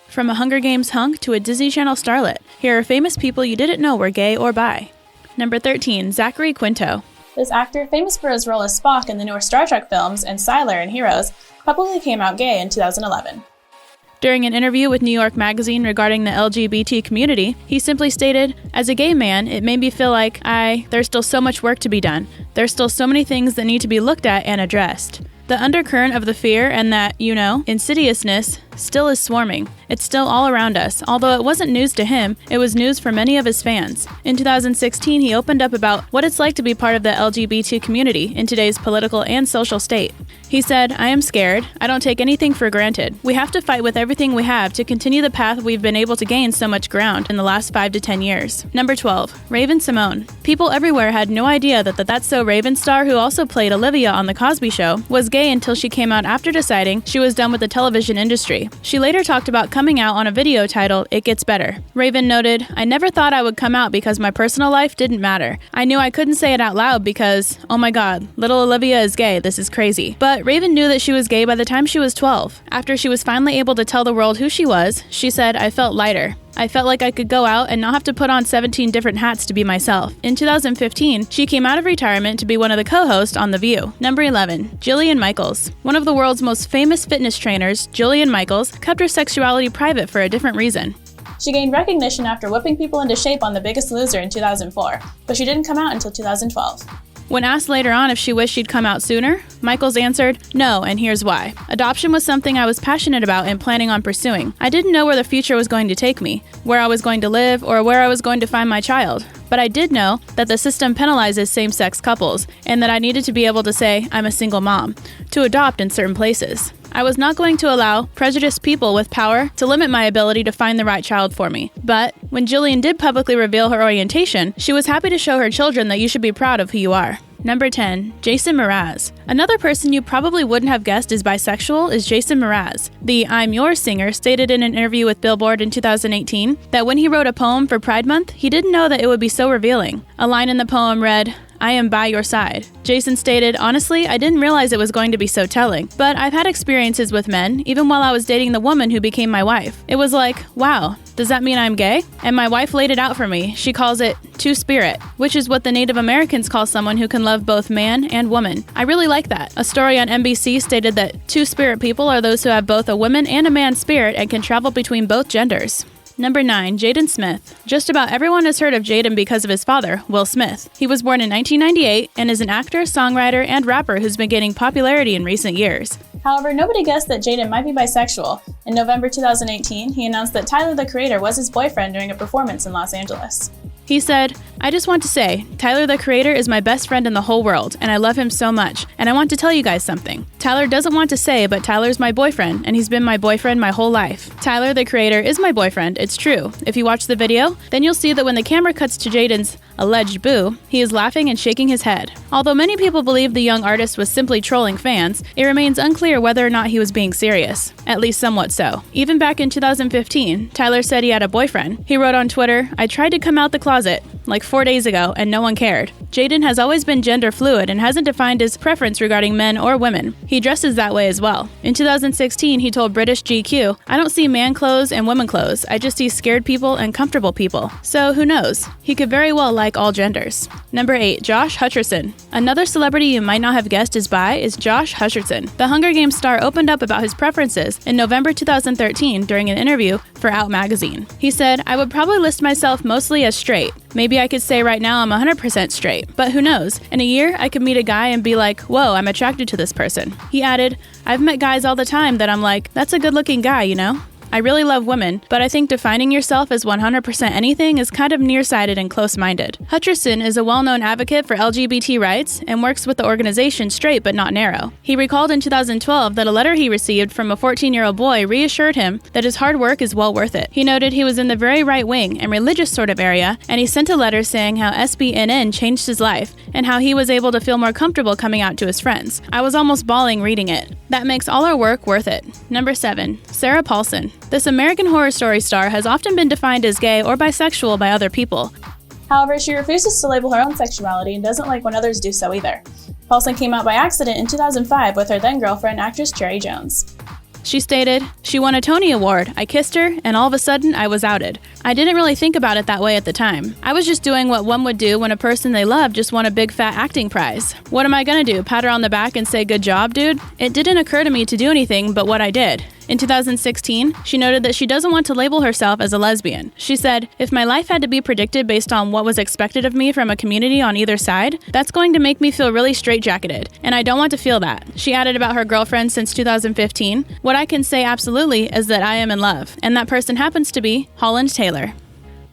From a Hunger Games hunk to a Disney Channel starlet, here are famous people you didn't know were gay or bi. Number 13, Zachary Quinto. This actor, famous for his role as Spock in the newer Star Trek films and Sylar in Heroes, publicly came out gay in 2011. During an interview with New York Magazine regarding the LGBT community, he simply stated, "As a gay man, it made me feel like there's still so much work to be done. There's still so many things that need to be looked at and addressed." The undercurrent of the fear and that, insidiousness still is swarming. It's still all around us. Although it wasn't news to him, it was news for many of his fans. In 2016, he opened up about what it's like to be part of the LGBT community in today's political and social state. He said, "I am scared. I don't take anything for granted. We have to fight with everything we have to continue the path we've been able to gain so much ground in the last 5 to 10 years. Number 12, Raven-Symoné. People everywhere had no idea that the That's So Raven star who also played Olivia on The Cosby Show was gay until she came out after deciding she was done with the television industry. She later talked about coming out on a video titled, "It Gets Better." Raven noted, "I never thought I would come out because my personal life didn't matter. I knew I couldn't say it out loud because, oh my god, little Olivia is gay, this is crazy." But Raven knew that she was gay by the time she was 12. After she was finally able to tell the world who she was, she said, "I felt lighter. I felt like I could go out and not have to put on 17 different hats to be myself." In 2015, she came out of retirement to be one of the co-hosts on The View. Number 11, Jillian Michaels. One of the world's most famous fitness trainers, Jillian Michaels, kept her sexuality private for a different reason. She gained recognition after whipping people into shape on The Biggest Loser in 2004, but she didn't come out until 2012. When asked later on if she wished she'd come out sooner, Michaels answered, "No, and here's why. Adoption was something I was passionate about and planning on pursuing. I didn't know where the future was going to take me, where I was going to live, or where I was going to find my child. But I did know that the system penalizes same-sex couples, and that I needed to be able to say, I'm a single mom, to adopt in certain places. I was not going to allow prejudiced people with power to limit my ability to find the right child for me." But when Jillian did publicly reveal her orientation, she was happy to show her children that you should be proud of who you are. Number 10, Jason Mraz. Another person you probably wouldn't have guessed is bisexual is Jason Mraz. The I'm Yours singer stated in an interview with Billboard in 2018 that when he wrote a poem for Pride Month, he didn't know that it would be so revealing. A line in the poem read, "I am by your side." Jason stated, "Honestly, I didn't realize it was going to be so telling, but I've had experiences with men, even while I was dating the woman who became my wife. It was like, wow, does that mean I'm gay? And my wife laid it out for me. She calls it two-spirit, which is what the Native Americans call someone who can love both man and woman. I really like that." A story on NBC stated that two-spirit people are those who have both a woman and a man spirit and can travel between both genders. Number 9, Jaden Smith. Just about everyone has heard of Jaden because of his father, Will Smith. He was born in 1998 and is an actor, songwriter, and rapper who's been gaining popularity in recent years. However, nobody guessed that Jaden might be bisexual. In November 2018, he announced that Tyler, the Creator, was his boyfriend during a performance in Los Angeles. He said, "I just want to say, Tyler the Creator is my best friend in the whole world, and I love him so much, and I want to tell you guys something. Tyler doesn't want to say, but Tyler's my boyfriend, and he's been my boyfriend my whole life. Tyler the Creator is my boyfriend, it's true. If you watch the video, then you'll see that when the camera cuts to Jaden's alleged boo, he is laughing and shaking his head." Although many people believe the young artist was simply trolling fans, it remains unclear whether or not he was being serious, at least somewhat so. Even back in 2015, Tyler said he had a boyfriend. He wrote on Twitter, "I tried to come out the closet like 4 days ago, and no one cared." Jaden has always been gender fluid and hasn't defined his preference regarding men or women. He dresses that way as well. In 2016, he told British GQ, "I don't see man clothes and women clothes. I just see scared people and comfortable people." So who knows? He could very well like all genders. Number 8, Josh Hutcherson. Another celebrity you might not have guessed is bi is Josh Hutcherson. The Hunger Games star opened up about his preferences in November 2013 during an interview for Out magazine. He said, "I would probably list myself mostly as straight. Maybe I could say right now I'm 100% straight, but who knows? In a year, I could meet a guy and be like, whoa, I'm attracted to this person." He added, "I've met guys all the time that I'm like, that's a good-looking guy, you know? I really love women, but I think defining yourself as 100% anything is kind of nearsighted and close-minded." Hutcherson is a well-known advocate for LGBT rights and works with the organization Straight But Not Narrow. He recalled in 2012 that a letter he received from a 14-year-old boy reassured him that his hard work is well worth it. He noted he was in the very right-wing and religious sort of area, and he sent a letter saying how SBNN changed his life and how he was able to feel more comfortable coming out to his friends. "I was almost bawling reading it. That makes all our work worth it." Number 7, Sarah Paulson. This American Horror Story star has often been defined as gay or bisexual by other people. However, she refuses to label her own sexuality and doesn't like when others do so either. Paulson came out by accident in 2005 with her then-girlfriend, actress Cherry Jones. She stated, "She won a Tony Award, I kissed her, and all of a sudden I was outed. I didn't really think about it that way at the time. I was just doing what one would do when a person they love just won a big fat acting prize. What am I gonna do, pat her on the back and say good job, dude? It didn't occur to me to do anything but what I did." In 2016, she noted that she doesn't want to label herself as a lesbian. She said, "If my life had to be predicted based on what was expected of me from a community on either side, that's going to make me feel really straitjacketed, and I don't want to feel that." She added about her girlfriend since 2015, "What I can say absolutely is that I am in love, and that person happens to be Holland Taylor."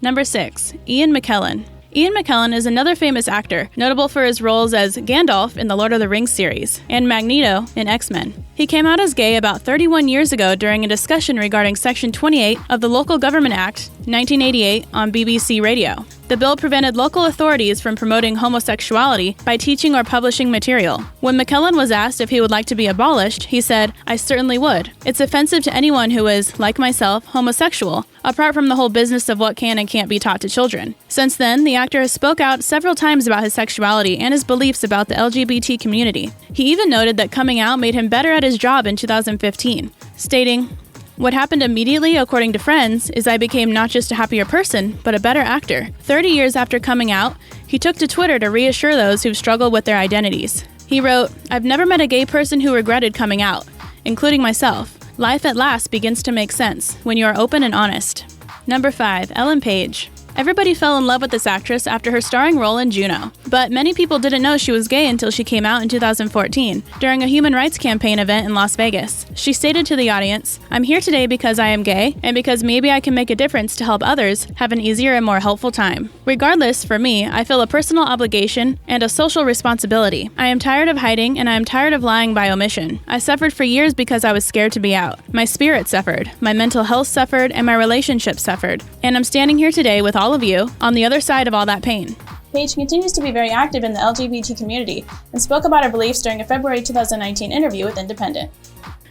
Number 6. Ian McKellen. Ian McKellen is another famous actor, notable for his roles as Gandalf in the Lord of the Rings series and Magneto in X-Men. He came out as gay about 31 years ago during a discussion regarding Section 28 of the Local Government Act 1988 on BBC Radio. The bill prevented local authorities from promoting homosexuality by teaching or publishing material. When McKellen was asked if he would like to be abolished, he said, "I certainly would. It's offensive to anyone who is, like myself, homosexual, apart from the whole business of what can and can't be taught to children." Since then, the actor has spoke out several times about his sexuality and his beliefs about the LGBT community. He even noted that coming out made him better at his job in 2015, stating, "What happened immediately, according to friends, is I became not just a happier person, but a better actor." 30 years after coming out, he took to Twitter to reassure those who've struggled with their identities. He wrote, "I've never met a gay person who regretted coming out, including myself. Life at last begins to make sense when you are open and honest." Number 5. Ellen Page. Everybody fell in love with this actress after her starring role in Juno, but many people didn't know she was gay until she came out in 2014 during a human rights campaign event in Las Vegas. She stated to the audience, "I'm here today because I am gay and because maybe I can make a difference to help others have an easier and more helpful time. Regardless, for me, I feel a personal obligation and a social responsibility. I am tired of hiding and I am tired of lying by omission. I suffered for years because I was scared to be out. My spirit suffered, my mental health suffered, and my relationship suffered. And I'm standing here today with all of you on the other side of all that pain." Page continues to be very active in the LGBT community and spoke about her beliefs during a February 2019 interview with Independent.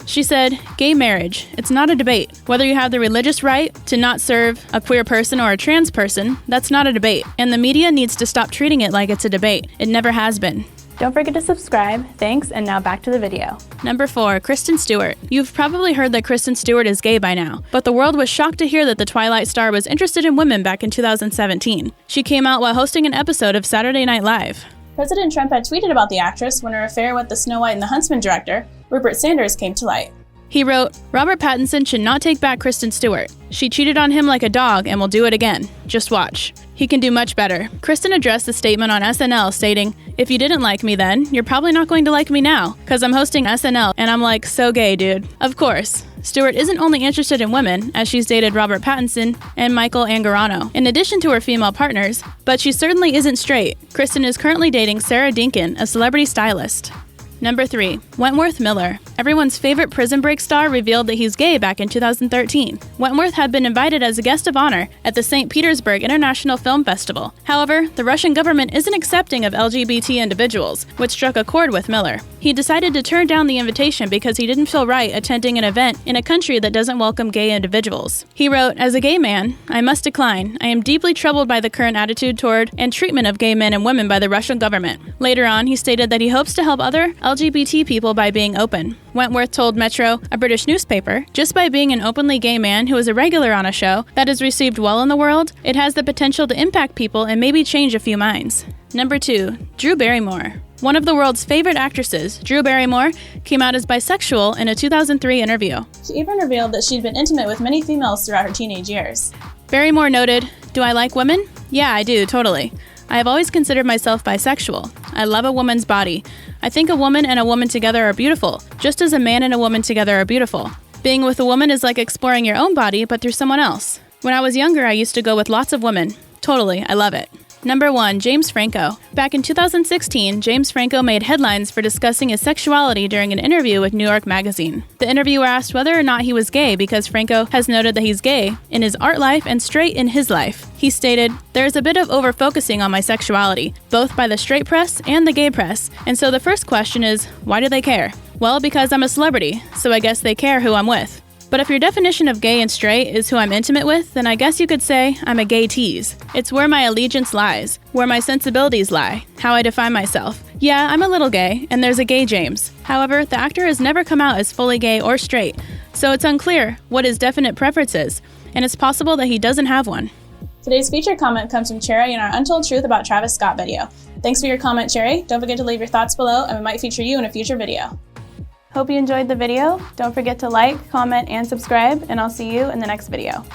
She said, "Gay marriage, it's not a debate. Whether you have the religious right to not serve a queer person or a trans person, that's not a debate. And the media needs to stop treating it like it's a debate. It never has been." Don't forget to subscribe. Thanks, and now back to the video. Number 4. Kristen Stewart. You've probably heard that Kristen Stewart is gay by now, but the world was shocked to hear that the Twilight star was interested in women back in 2017. She came out while hosting an episode of Saturday Night Live. President Trump had tweeted about the actress when her affair with the Snow White and the Huntsman director, Rupert Sanders, came to light. He wrote, "Robert Pattinson should not take back Kristen Stewart. She cheated on him like a dog and will do it again. Just watch. He can do much better." Kristen addressed the statement on SNL stating, "If you didn't like me then, you're probably not going to like me now, because I'm hosting SNL and I'm like, so gay, dude." Of course, Stewart isn't only interested in women, as she's dated Robert Pattinson and Michael Angarano, in addition to her female partners, but she certainly isn't straight. Kristen is currently dating Sarah Dinkin, a celebrity stylist. Number 3. Wentworth Miller. Everyone's favorite Prison Break star revealed that he's gay back in 2013. Wentworth had been invited as a guest of honor at the St. Petersburg International Film Festival. However, the Russian government isn't accepting of LGBT individuals, which struck a chord with Miller. He decided to turn down the invitation because he didn't feel right attending an event in a country that doesn't welcome gay individuals. He wrote, "As a gay man, I must decline. I am deeply troubled by the current attitude toward and treatment of gay men and women by the Russian government." Later on, he stated that he hopes to help other LGBT people by being open. Wentworth told Metro, a British newspaper, "Just by being an openly gay man who is a regular on a show that is received well in the world, it has the potential to impact people and maybe change a few minds." Number 2. Drew Barrymore. One of the world's favorite actresses, Drew Barrymore, came out as bisexual in a 2003 interview. She even revealed that she'd been intimate with many females throughout her teenage years. Barrymore noted, "Do I like women? Yeah, I do, totally. I have always considered myself bisexual. I love a woman's body. I think a woman and a woman together are beautiful, just as a man and a woman together are beautiful. Being with a woman is like exploring your own body, but through someone else. When I was younger, I used to go with lots of women. Totally, I love it." Number 1. James Franco. Back in 2016, James Franco made headlines for discussing his sexuality during an interview with New York Magazine. The interviewer asked whether or not he was gay because Franco has noted that he's gay in his art life and straight in his life. He stated, "There's a bit of over-focusing on my sexuality, both by the straight press and the gay press. And so the first question is, why do they care? Well, because I'm a celebrity, so I guess they care who I'm with. But if your definition of gay and straight is who I'm intimate with, then I guess you could say I'm a gay tease. It's where my allegiance lies, where my sensibilities lie, how I define myself. Yeah, I'm a little gay, and there's a gay James. However, the actor has never come out as fully gay or straight. So it's unclear what his definite preference is, and it's possible that he doesn't have one. Today's featured comment comes from Cherry in our Untold Truth About Travis Scott video. Thanks for your comment, Cherry. Don't forget to leave your thoughts below, and we might feature you in a future video. Hope you enjoyed the video. Don't forget to like, comment, and subscribe, and I'll see you in the next video.